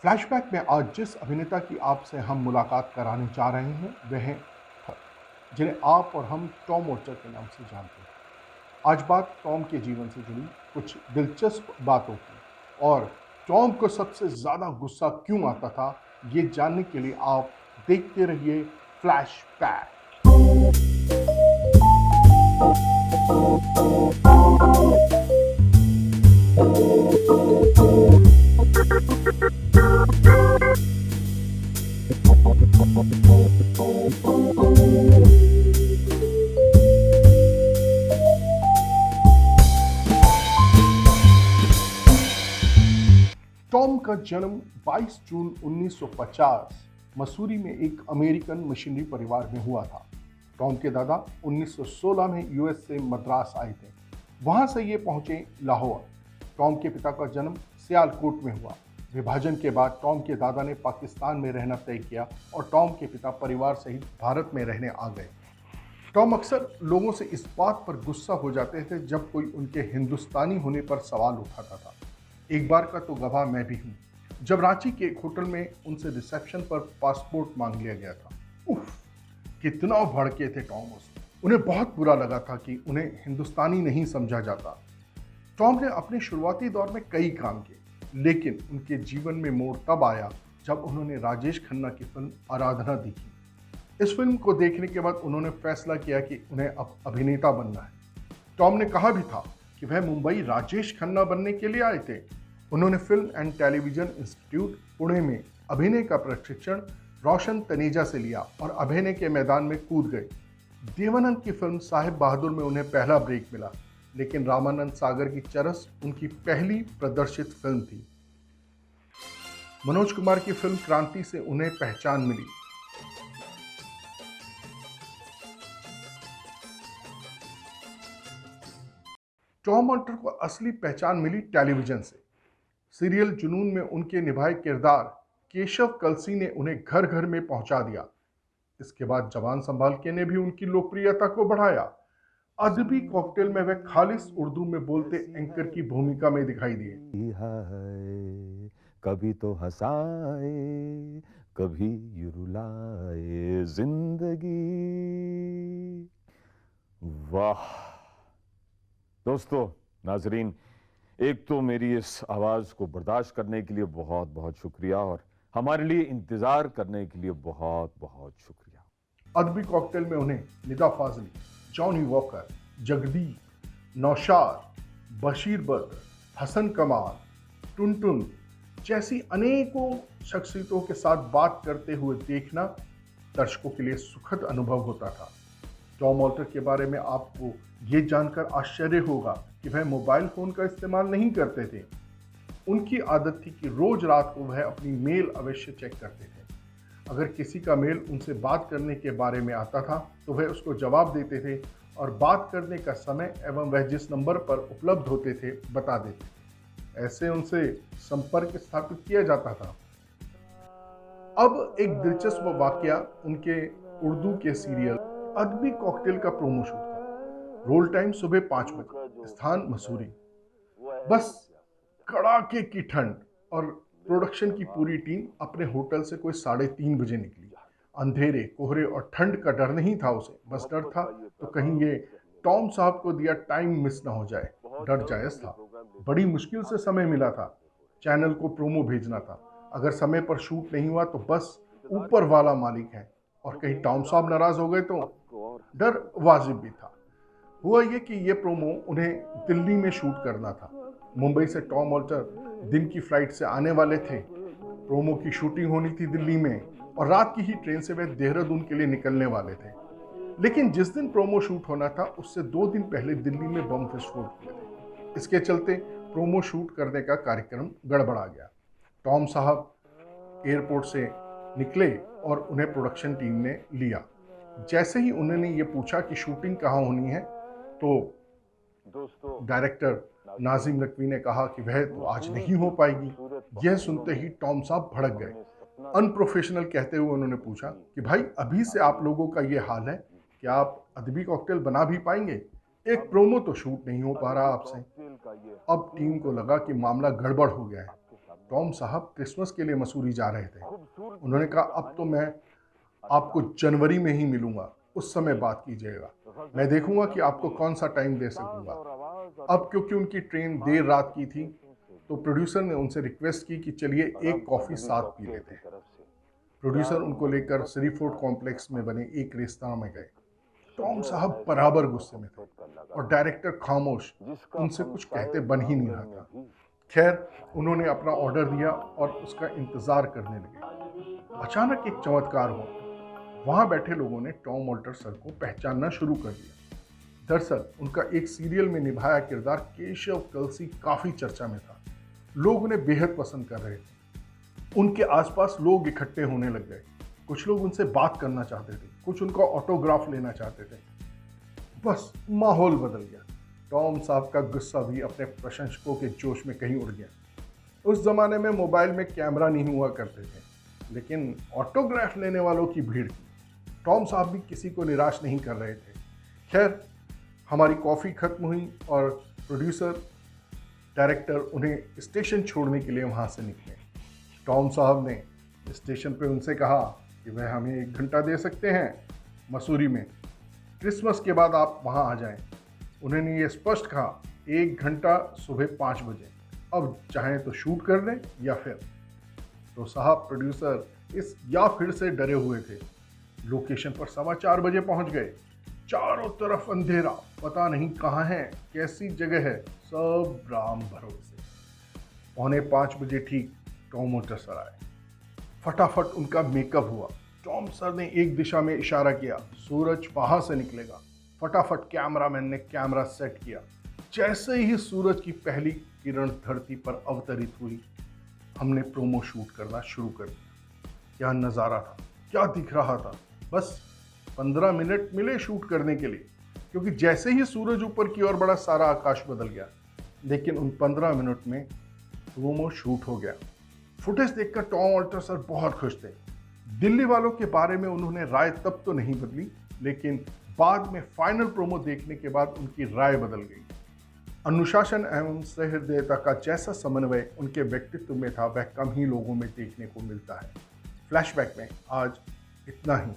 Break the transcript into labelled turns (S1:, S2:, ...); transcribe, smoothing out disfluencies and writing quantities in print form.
S1: Flashback में आज जिस अभिनेता की आपसे हम मुलाकात कराने जा रहे हैं वह हैं जिन्हें आप और हम टॉम वॉल्टर के नाम से जानते हैं। आज बात टॉम के जीवन से जुड़ी कुछ दिलचस्प बातों की और टॉम को सबसे ज़्यादा गुस्सा क्यों आता था, ये जानने के लिए आप देखते रहिए फ्लैशबैक। टॉम का जन्म 22 जून 1950 मसूरी में एक अमेरिकन मिशनरी परिवार में हुआ था। टॉम के दादा 1916 में यूएस से मद्रास आए थे। वहां से ये पहुंचे लाहौर। टॉम के पिता का जन्म सियालकोट में हुआ। विभाजन के बाद टॉम के दादा ने पाकिस्तान में रहना तय किया और टॉम के पिता परिवार सहित भारत में रहने आ गए। टॉम अक्सर लोगों से इस बात पर गुस्सा हो जाते थे जब कोई उनके हिंदुस्तानी होने पर सवाल उठाता था। एक बार का तो गवाह मैं भी हूँ, जब रांची के एक होटल में उनसे रिसेप्शन पर पासपोर्ट मांग लिया गया था। उफ, कितना भड़के थे टॉम उस। उन्हें बहुत बुरा लगा था कि उन्हें हिंदुस्तानी नहीं समझा जाता। टॉम ने अपने शुरुआती दौर में कई काम किए, लेकिन उनके जीवन में मोड़ तब आया जब उन्होंने राजेश खन्ना की फिल्म आराधना देखी। इस फिल्म को देखने के बाद उन्होंने फैसला किया कि उन्हें अब अभिनेता बनना है। टॉम ने कहा भी था कि वह मुंबई राजेश खन्ना बनने के लिए आए थे। उन्होंने film and television institute Pune में अभिनय का प्रशिक्षण रोशन तनेजा से लिया और अभिनय के मैदान में कूद गए। देवानंद की फिल्म साहिब बहादुर में उन्हें पहला ब्रेक मिला, लेकिन रामानंद सागर की चरस उनकी पहली प्रदर्शित फिल्म थी। मनोज कुमार की फिल्म क्रांति से उन्हें पहचान मिली। टॉम वॉल्टर को असली पहचान मिली टेलीविजन से। सीरियल जुनून में उनके निभाए किरदार केशव कलसी ने उन्हें घर घर में पहुंचा दिया। इसके बाद जवान संभाल के ने भी उनकी लोकप्रियता को बढ़ाया। अदबी कॉकटेल में वे खालिस उर्दू में बोलते एंकर की भूमिका में दिखाई दिए।
S2: कभी तो हंसाए, कभी ये रुलाए जिंदगी। वाह दोस्तों, नाजरीन, एक तो मेरी इस आवाज को बर्दाश्त करने के लिए बहुत बहुत शुक्रिया और हमारे लिए इंतजार करने के लिए बहुत बहुत शुक्रिया।
S1: अदबी कॉकटेल में उन्हें निदा फाजली, जॉनी वॉकर, जगदीप, नौशाद, बशीर बद्र, हसन कमाल, टुनटुन जैसी अनेकों शख्सियतों के साथ बात करते हुए देखना दर्शकों के लिए सुखद अनुभव होता था। टॉम वॉल्टर के बारे में आपको ये जानकर आश्चर्य होगा कि वह मोबाइल फ़ोन का इस्तेमाल नहीं करते थे। उनकी आदत थी कि रोज़ रात को वह अपनी मेल अवश्य चेक करते थे। अगर किसी का मेल उनसे बात करने के बारे में आता था तो वह उसको जवाब देते थे और बात करने का समय एवं वह जिस नंबर पर उपलब्ध होते थे बता देते थे। ऐसे उनसे संपर्क स्थापित किया जाता था। अब एक दिलचस्प वाकया उनके उर्दू के सीरियल अदबी कॉकटेल का प्रोमो शूट था। रोल टाइम सुबह 5 बजे, स्थान मसूरी। बस कड़ाके की ठंड और प्रोडक्शन की पूरी टीम अपने होटल से कोई 3:30 बजे निकली। अंधेरे, कोहरे और ठंड का डर नहीं था उसे, बस डर था तो कहीं ये टॉम साहब को दिया टाइम मिस ना हो जाए। डर जायज था। बड़ी मुश्किल से समय मिला था। चैनल को प्रोमो भेजना था। अगर समय पर शूट नहीं हुआ तो बस ऊपर वाला मालिक है, और कहीं टॉम साहब नाराज हो गए तो डर वाजिब भी था। हुआ ये कि ये प्रोमो उन्हें दिल्ली में शूट करना था। मुंबई से टॉम वॉल्टर दिन की फ्लाइट से आने वाले थे। प्रोमो की शूटिंग होनी थी दिल्ली में और रात की ही ट्रेन से वे देहरादून के लिए निकलने वाले थे। लेकिन जिस दिन प्रोमो शूट होना था उससे 2 दिन पहले दिल्ली में बम विस्फोट हुए थे। इसके चलते प्रोमो शूट करने का कार्यक्रम गड़बड़ा गया। टॉम साहब एयरपोर्ट से निकले और उन्हें प्रोडक्शन टीम ने लिया। जैसे ही उन्होंने ये पूछा कि शूटिंग कहाँ होनी है तो डायरेक्टर नाजिम नकवी ने कहा कि वह तो आज नहीं हो पाएगी। यह सुनते ही टॉम साहब भड़क गए। अनप्रोफेशनल कहते हुए उन्होंने पूछा कि भाई, अभी से आप लोगों का ये हाल है, क्या आप अदबी कॉकटेल बना भी पाएंगे? एक प्रोमो तो शूट नहीं हो पा रहा आपसे। अब टीम को लगा कि मामला गड़बड़ हो गया है। टॉम साहब क्रिसमस के लिए मसूरी जा रहे थे। उन्होंने कहा, अब तो मैं आपको जनवरी में ही मिलूंगा, उस समय बात कीजिएगा, मैं देखूंगा कि आपको कौन सा टाइम दे सकूंगा। अब क्योंकि उनकी ट्रेन देर रात की थी, तो प्रोड्यूसर ने उनसे रिक्वेस्ट की कि चलिए एक कॉफ़ी साथ पी लेते हैं। प्रोड्यूसर उनको लेकर सीफूड कॉम्प्लेक्स में बने एक रेस्तरां में गए। टॉम साहब बराबर गुस्से में थे और डायरेक्टर खामोश, उनसे कुछ कहते बन ही नहीं रहा था। खैर, उन्होंने अपना ऑर्डर दिया और उसका इंतज़ार करने लगे। अचानक एक चमत्कार हुआ। वहाँ बैठे लोगों ने टॉम वॉल्टर सर को पहचानना शुरू कर दिया। दरअसल उनका एक सीरियल में निभाया किरदार केशव कलसी काफ़ी चर्चा में था। लोग उन्हें बेहद पसंद कर रहे थे। उनके आसपास लोग इकट्ठे होने लग गए। कुछ लोग उनसे बात करना चाहते थे, कुछ उनका ऑटोग्राफ लेना चाहते थे। बस माहौल बदल गया। टॉम साहब का गुस्सा भी अपने प्रशंसकों के जोश में कहीं उड़ गया। उस जमाने में मोबाइल में कैमरा नहीं हुआ करते थे, लेकिन ऑटोग्राफ लेने वालों की भीड़ थी। टॉम साहब भी किसी को निराश नहीं कर रहे थे। खैर, हमारी कॉफ़ी खत्म हुई और प्रोड्यूसर डायरेक्टर उन्हें स्टेशन छोड़ने के लिए वहाँ से निकले। टॉम साहब ने स्टेशन पे उनसे कहा कि वह हमें 1 घंटा दे सकते हैं मसूरी में, क्रिसमस के बाद आप वहाँ आ जाएं। उन्होंने ये स्पष्ट कहा, 1 घंटा सुबह 5 बजे, अब चाहें तो शूट कर लें या फिर। तो साहब प्रोड्यूसर इस या फिर से डरे हुए थे। लोकेशन पर 4:15 बजे पहुंच गए। चारों तरफ अंधेरा, पता नहीं कहाँ है, कैसी जगह है, सब राम भरोसे। 4:45 बजे ठीक टॉम वॉल्टर सर आए। फटाफट उनका मेकअप हुआ। टॉम सर ने एक दिशा में इशारा किया, सूरज वहां से निकलेगा। फटाफट कैमरामैन ने कैमरा सेट किया। जैसे ही सूरज की पहली किरण धरती पर अवतरित हुई, हमने प्रोमो शूट करना शुरू कर दिया। क्या नज़ारा था, क्या दिख रहा था। बस 15 मिनट मिले शूट करने के लिए, क्योंकि जैसे ही सूरज ऊपर की ओर बढ़ा सारा आकाश बदल गया। लेकिन उन 15 मिनट में प्रोमो शूट हो गया। फुटेज देखकर टॉम वॉल्टर सर बहुत खुश थे। दिल्ली वालों के बारे में उन्होंने राय तब तो नहीं बदली, लेकिन बाद में फाइनल प्रोमो देखने के बाद उनकी राय बदल गई। अनुशासन एवं सहृदयता का जैसा समन्वय उनके व्यक्तित्व में था, वह कम ही लोगों में देखने को मिलता है। फ्लैशबैक में आज इतना ही।